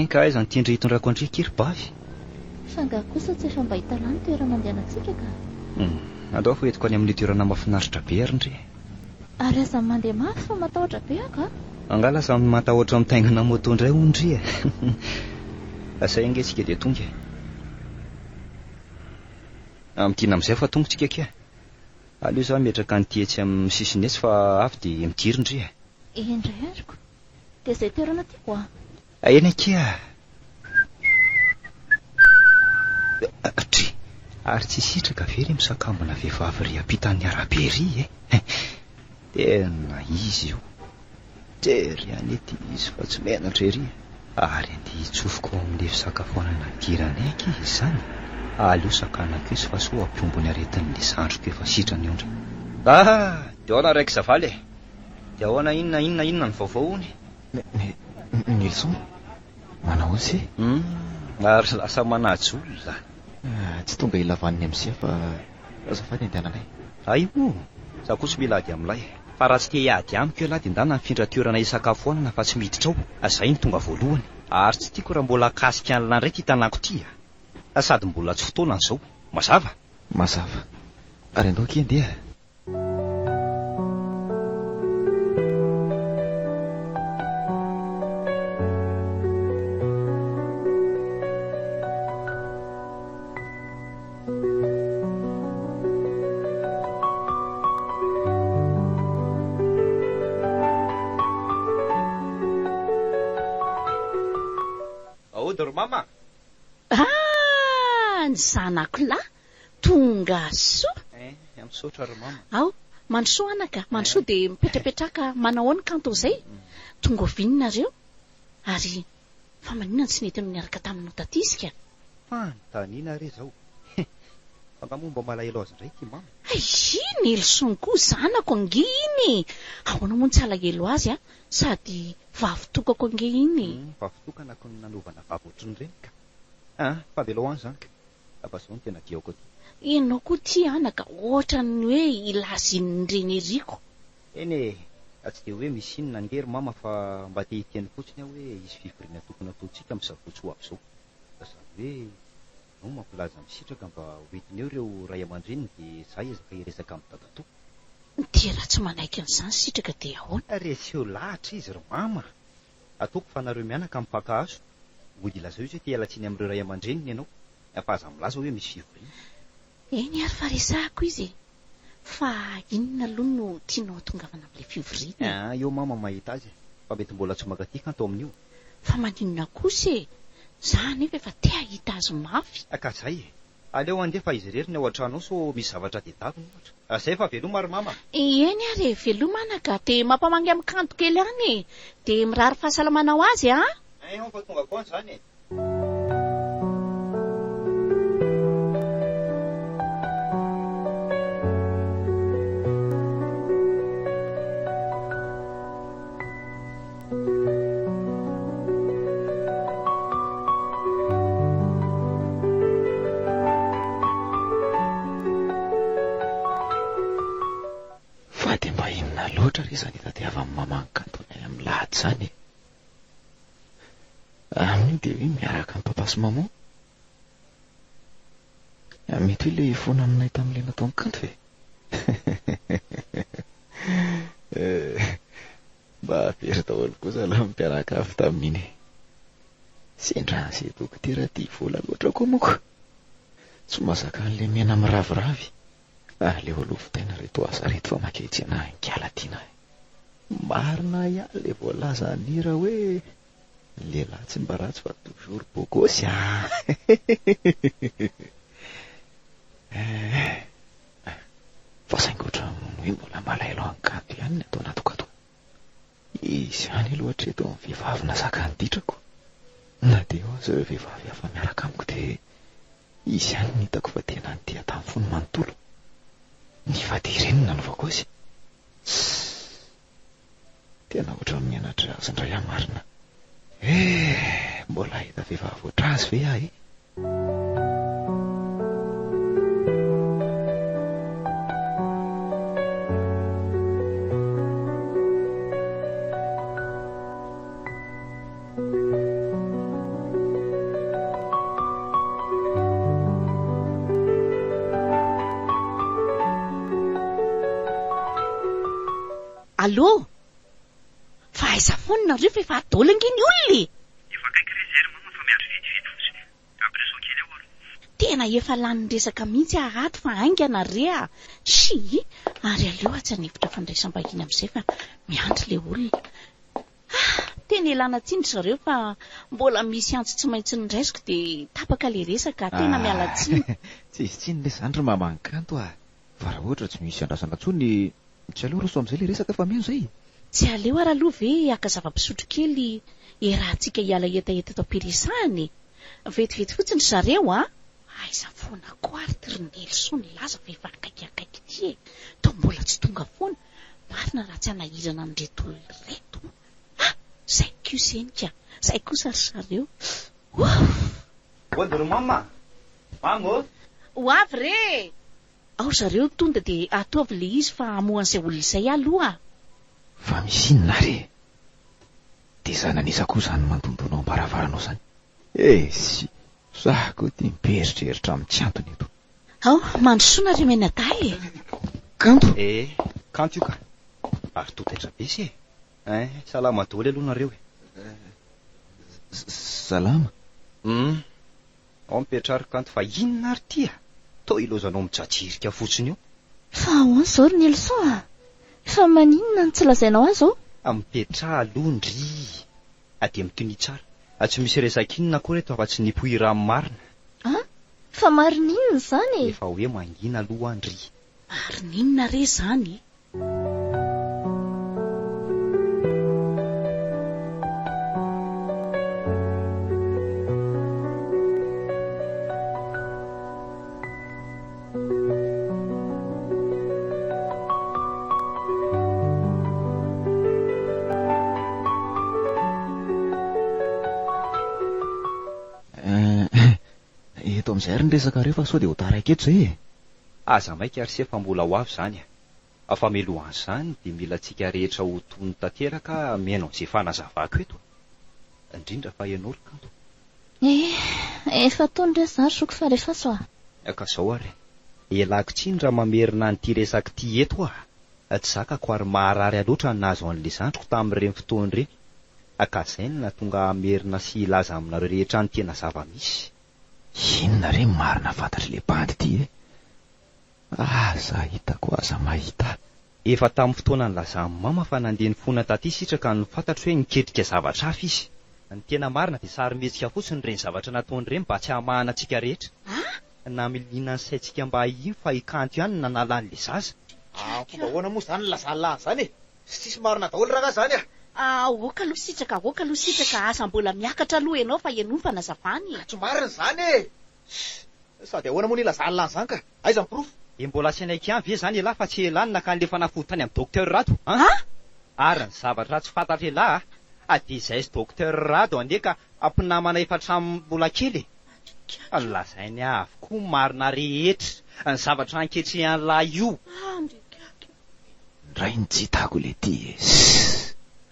Ka aiza ny tiandry hitondrako andria kiribavy? Fanga kosa tsy efa mba hita lany toerana andehanantsika ka? Andao fa entiko any amin'ny toerana mahafinaritra be ary ndre. Ary aza mandeha mafy fa matahotra be aka? Angala aza matahotra mitaingana moto indray ondria. Asa ingesika dia tonga. Midina amin'izay fa tonga tsika kia. Aleo za metraka ny tietsy amin'ny sisinesy fa avy dia midiry ndria. Indray ariko. Dia izay toerana tiako a? Eny kia. Ary tsy sitraka very misakambana vehivavy ry ampitan'ny arabe ry Tena izy io. Jery anety izy fa tsy menatra ery. Ary andeha hitsofoko amin'ilay fisakafoanana diranay izy izany. Aleo sakanako izy fa soa ampiombo ny aretin'ilay zandriko efa sitrany eo indray. Dia ahoana raika zavaly e. Dia ahoana inona ny vaovao hony? Nilson, manao sy? Ary lasa manajo olona. Tsy tonga ilavaniny amin'izay fa azafady andehananay. Aio, za kosa mila ady amin'ilay. Fa raha tsy te hiady amiko io lahy dia ndana mifindra toerana hisakafoanana fa tsy miditra ao. Izay ny tonga voalohany. Ary tsy tiako raha mbola kasika an'ilay indray ty tanako ty. Sady mbola tsy fotoana an'izao. Mazava? Mazava. Ary andao aky andeha. Mama. Ny zanako lahy tonga soa. Misaotra ry mama. Ao, mandrosoa anaka, mandrosoa dia mipetrapetraka manao ny kanto izay. Tonga ovininareo. Ary fa maninona tsy nety niaraka taminao taty isika? Fanontaniana re zao. Fa momba malahelo azy indray ty mama. Iny Elson koa zanako anginy. Ahoana moa tsy alahelo azy a? Sady vavitokako anginy. Vavitokana ny nanovana vavy ohatrin'ireny ka. Fa velao any izany ka. Abazao ny tena diako ty. Ianao koa ty anaka ohatran'ny hoe ilazin'ireny eriko. Eny Tsy dia hoe misy inona ngery mama fa mba te hiteny fotsiny aho hoe isy fivoriana tokony ataontsika amin'ny sabotsy ho avy izao. Izany hoe no mampilaza misitraka mba hoentiny eo ireo ray aman-dreniny dia izaho ezaka hiresaka amin'ny dadatoa. Dia raha tsy manaiky an'izany sitraka dia ahoana? Reseo lahatra izy ry mama. Ataoko fa nareo mianaka mipaka azo. Mody ilazao izy hoe te hialatsiny amin'ireo ray aman-dreniny ianao. Fa aza milaza hoe misy fivoriana. Eny ary fa resahako izy. Fa inona aloha no tianao tongavana amin'ilay fivoriana? Eo mama mahita azy. Fa mety mbola tsy maka tia kanto amin'io. Fa maninona kosa e? Zaho nefa efa te hahita azy mafy. Ka izay e. Aleo andeha fa izy irery ny ao an-trano ao so misy zavatra tedaviny ohatra. Izay fa veloma ry mama. Eny ary velomanaka dia mampamangy amin'ny kanto kely any dia mirary fahasalamana ho azy a? Fa tonga foana izany e. Izany tadiava amin'ny mama kantony amin'ny lahady izany. Amin'iny dia hoe miaraka amin'ny papa sy mama. Mety hoe ilay foana aminay tamin'ilay natao kanto ve? Mba very daholo kosa aloha mpiaraka avy tamin'iny. Sendra izay dokotera tia vola loatra koa moako. Tsy mahazaka an'ilay mena miraviravy. Leo aloha vitaina reto asa reto fa maketsy anahy nkiala tiana. Marina ihany ilay voalaza anira hoe lehilahy tsy mba ratsy fa toujours beau gosse. Fa saingy ohatra hoe mbola malaelo ankanto ihany ny atao anato-kato. Izy ihany aloha hatreto amin'ny vehivavy nazaka niditrako. Na dia eo aza ireo vehivavy hafa miaraka amiko dia izy ihany ny hitako fa tena nitỳ tamin'ny fony manontolo. Ny fadirenina ny vakozy. Tena ohatra mianatra azy indray marina. Mbola hita vehivavy oatra azy ve ahy? Allô? Fa aiza foana nareo fa efa adolanginy olona? Efa kaiky rezery mama fa miandry vetivety fotsiny. Ampiresao kely ao aro. Tena efa lany resaka mihitsy ahato fa aingana rea. Ary aleo atsy anevitra fandraisam-bahiny amin'izay fa miandry ilay olona. Tena elana tsindry zareo fa mbola misy antso tsy maintsy niraisiko dia tapaka ilay resaka tena miala tsiny. Tsy izy tsiny ilay izany ry mama kanto ah. Fa raha ohatra tsy misy andrasana tsony tsy aleo roso amin'izay ilay resaka fa mino izay. Tsy aleo ara aloha ve aka zava-pisotro kely erahantsika hiala hetaheta eto am-piresahany. Vetivety fotsiny zareo a. Aiza foana koa ary tirinely so ny laza fa efa akaikakaiky ty e. Tao mbola tsy tonga foana. Marina raha tsy hanahirana amin'reto olona reto. Zay kosenika. Zay kosa ry zareo. Ody ry mama. Mamo. Ho avy re. Ao zareo tonda dia ataovy le izy fa hamohan'izay olona izay aloha. Fa misy inona re? Dia zananisa koa izany mandondonao am-baravaranao izany. Si, zaho koa tia miperitreritra amin'ny tsy antony eto. Ao, mandrosoana ry Menadahy. Kanto? Kanto io ka. Ary totaitra be se. Salama daholo aloha nareo e. Salama? Ao mipetrary kanto fa inona ary tia? Tao ilozanao mijajirika fotsiny io. Fa ahoana izao ry Nelson a? Fa maninona ny tsy lazainao azy ao? Mipetra alondry. Ady mitony tsara. Tsy misy resaka inona koa reto afa-tsy nipoira amin'ny marina. Fa marin'inona izany? Efa hoe mangina aloha andry. Marin'inona re izany? Eto amin'izay ary ny resaka reo fa sao dia ho taraiky eto izay e. Aza maika ary se fa mbola ho avy izany. Afamelohan'izany dia mila tsika rehetra ho tony tanteraka miaino izay fanazavako eto, indrindra fa ianao Kanto. Efa tony izany soko fa rehefa soa. Ka zao ary, ialako tsiny raha mamerina an'ity resaka ity eto tsy zakako ary maharary loatra ny nahazo an'ilay zandriko tamin'ireny fotoana ireny. Ka izay no nahatonga merina sy ilaza aminareo rehetra ny tena zava-misy. Inona re marina fantatra le bandy ity aza hitako aza mahita. Efa tamin'ny fotoana nylazan'ny mama fa nandeha ny fona taty sitraka ny fantatro hoe niketrika zavatra hafa izy. Ny tena marina dia sarymetsika fotsiny ireny zavatra nataon'ireny mba tsy hamahana antsika rehetra. Na milina ny saintsika mba iny fa ikanto ihany nanala an'ilay zaza. Fomba ahoana moa zany lazalany zany e? Sisy marina daholo raha zany Aoka aloha sitraka asa mbola miakatra aloha ianao fa ianao fanazavany. Tsy marina zany e. Sady ahoana moa ny lazalany zany ka? Aiza ny proof? Mbola sainaika ihany ve zany elahy fa tsy elany nakany fanafody tany amin'ny dokter Rato. Ary ny zavatra tsy fantatra elahy dia izay sy dokter Rato ande ka ampinamana efa hatramin'ny mbola kely. Lazainy avokoa marina rehetra ny zavatra anketrehany io. Ray ny jitako le ty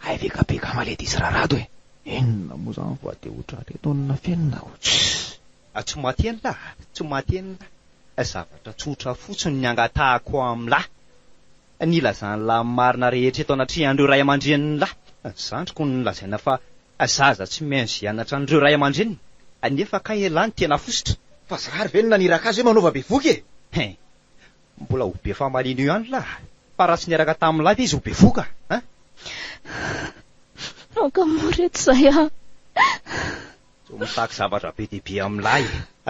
ay bekabeka maledy izy Rato e. Inona moa zany fa dia otra reto na fiainana tsy mateny lahy, tsy mateny lahy. Zavatra tsotra fotsiny ny angatahako amin'lahy. Ny lazan'lahy marina rehetra eto anatrehany ray aman-dreniny lahy. Zandriko ny lazaina fa zaza tsy maintsy hianatra an'ireo ray aman-dreniny. Nefa ka elany tena fosotra. Fa zary ve naniraka azy hoe manova be voky e? Mbola ho be famalino ihany lahy. Fa raha tsy niaraka tamin'ny lahy izy ho be voka. Ka moreto izay Tsy mitaky zavatra be dia be amin'lahy.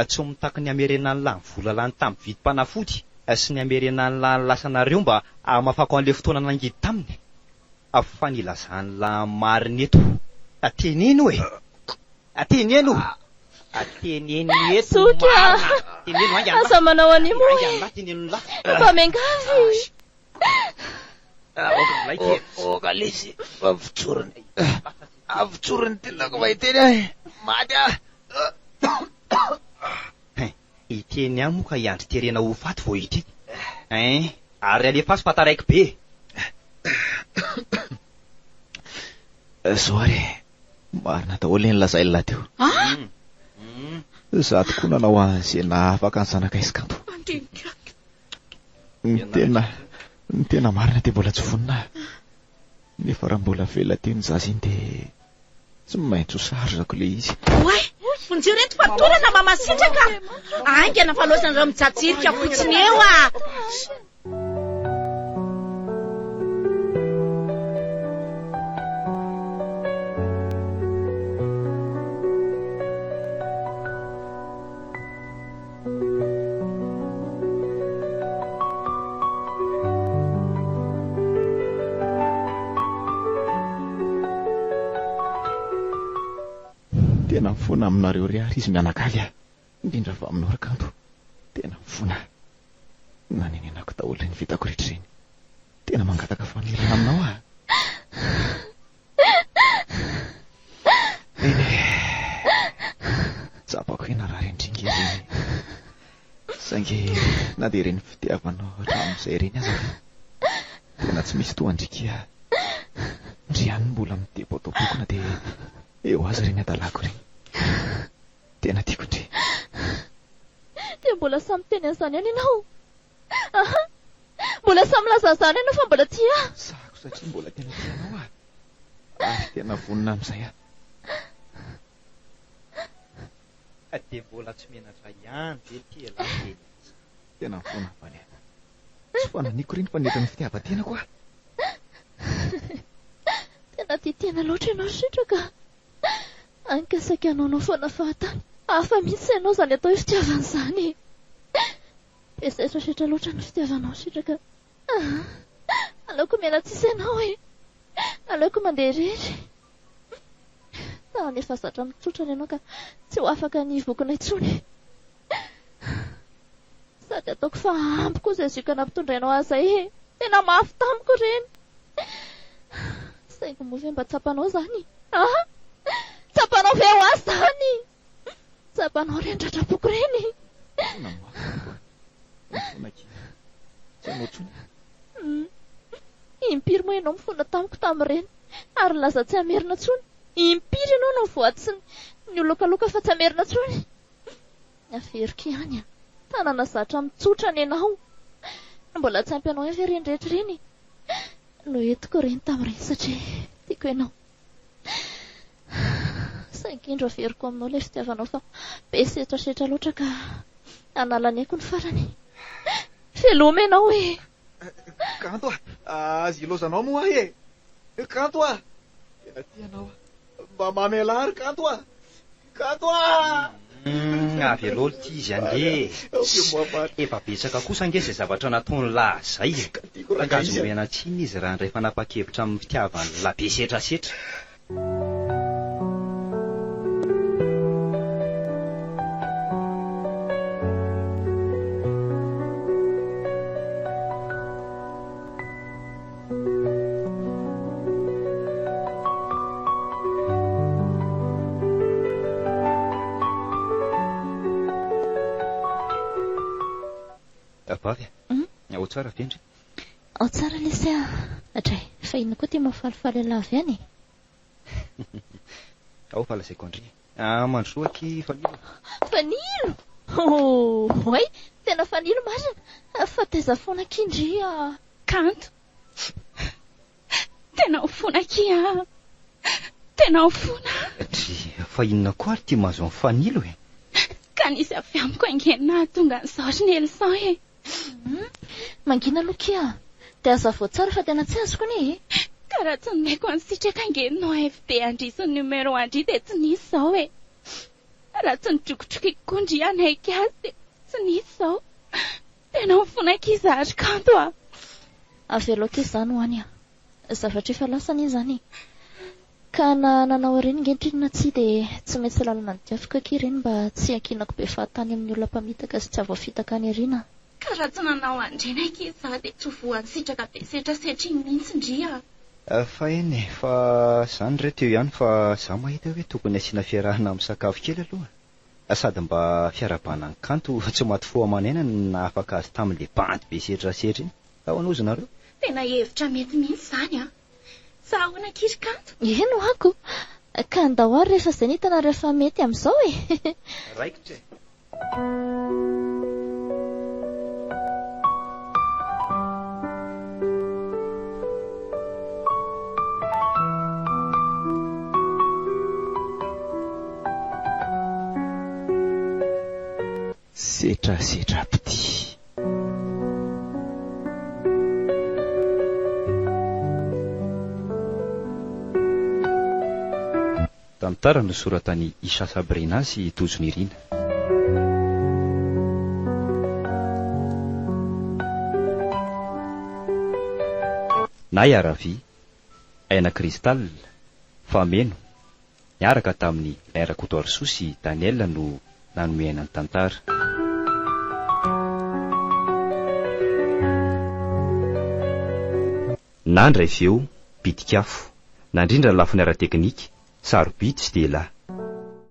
Tsy mitaky ny amerena ny lahy vola lany tamin'ny vidim-panafody sy ny amerena ny lahy lasanareo mba hamafako an'ilay fotoana nangidy taminy. Fa nilazany lahy marina eto. Teneno e. Teneno. Teneno eto. Sotra. Teneno asa manao animo teneno lahy. Fa mengavy. Kalisi avotsorony tenako mahiteny ahy maty iteny ihany moa ka iandry terena ho faty vao iteny. Ary alefa azy fataraiky be. Zao ary marina daholo ny lazay lahy teo. Za tokoa nanao an'izay nahafaka ny zanakaizy Kanto. Ny tena marina dia mbola tsy vonina. Nefa raha mbola vela teo ny zaza iny dia tsy maintsy ho sarzako le izy. Vonjeo reto fatorana mamasitraka. Aingana falaosana raha mijatsirika fotsiny eo Tena mifona aminareo ry ary izy mianakavy indrindra fa aminao Kanto. Tena mifona. Nanenenako daholo ny vitako rehetra ireny. Tena mangataka fanerana aminao Tsapako hoe narary indringy ireny. Saingy na dia ireny fitiavanao hatramin'izay ireny aza tena tsy misy toandrikia. Ndriany mbola mitebo atao bokona dia eo azy ireny adalako ireny. Tena tiako indri. Dia mbola samy teny an'izany ihany ianao. Mbola samy lazazany ianao fa mbola tia. Sako satria mbola tena tianao ary tena vonina amin'izay Dia mbola tsy menatra ihany ve ty elahy. Tena mifona valy. Tsy fananiko ireny fa netany fitiavan-tenako Tena titiana loatra ianao sitraka. Ankasaka anao foana fahatany. Hafa mihitsy ianao izany atao hoe fitiavan'izany. Pesaitra sitra loatra ny fitiavanao sitraka. Aleoko miala tsisy ianao aleoko mandeha irery. Efa zatra mitsotra ianao ka tsy ho afaka ny vokona intsony. Sady ataoko fa ampy koa izay zika nampitondrainao azy tena mafy tamiko ireny. Saingy moa ve mba tsapanao izany? Tsapanao ve ho azy izany? Tsapanao ireny dradrapoko ireny. Tsy anao tsony. Impiry moa ianao mifona tamiko tamin'ireny ary laza tsy hamerina intsony. Impiry ianao no voatsin ny olokaloka fa tsy hamerina intsony. Averiko ihany a. Tanana zatra mitsotra ny ianao. Mbola tsy ampy anao avy ireny rehetra ireny. No entiko ireny tamin'ireny satria tiako ianao. Saikindro averiko aminao ilay fitiavanao fa be setrasetra loatra ka analaniako ny farany. Veloma ianao e. Kanto azy ilozanao moa e. Kanto tena tianao mba mamelary kanto Kanto avy aloha ty izy ande. Efa betsaka kosa ange izay zavatra nataony lahy zay. Azo omena tsiny izy raha ndray fanapa-kevitra amin'ny fitiavany la be setrasetra. Vavy ao tsara vendry. Ao tsara lesy atray fa ino koa ty mafalifaly alavy any. Ao fa lazaiko andry. Mandroaky fanilo. Fanilo? Oay, tena fanilo marina. Fa teza foana kindry Kanto. Tena ho foana kia. Tena ho foana. Fa inona koa ary ty mahazo amin'ny fanilo e? Ka nisy avy amiko angenina tonga n'izao ry ny elsan e. Mangina aloha kia. Dia aza vao tsara fa tena tsy azoko ne. Ka raha tsy nomaiko ansitraka angeninao FD andrisy ny numero andry dia tsy nisy izao e. Raha tsy nitrokotrokiko kondry anaiky azy dia tsy nisy izao. Tena mifona kiza ary kanto Avy aloha kia izany ho any zavatra efa lasany izany. Ka nanao ireny ngentrina tsy dia tsy maintsy lalana ny diafika kia ireny mba tsy ankinako be fahatany amin'ny olona mpamitaka sy tsy avoafitaka any irina. Ka raha tsy nanao andrena kiza dia tsy voansitraka be setrasetra iny mihitsy ndria. Fa eny fa izany re teo ihany fa za mahita hoe tokony asiana fiarahana amin'ny sakafo kely aloha. Sady mba fiarabana ny kanto tsy maty fo amanena na afaka azy tamin'ilay bandy be setrasetra iny. Ao anozy nareo. Tena hevitra mety mihitsy izany Sa ahoana kiry kanto? Eno ako. Ka andao ary rehefa izay nitana rehefa mety amin'izao e. Raikitra. Setrasetra pity. Tantara no soratany Isa Sabrina sy Tojo Nirina. Nayaravi, Aina Cristal, Fameno, niaraka tamin'ny Laira Kotoarsoa sy Daniel no nanomehana ny tantara. Nandray feo, pitikafo, nandrindra ny lafiny ara-teknika, sarobidy sy dia lahy.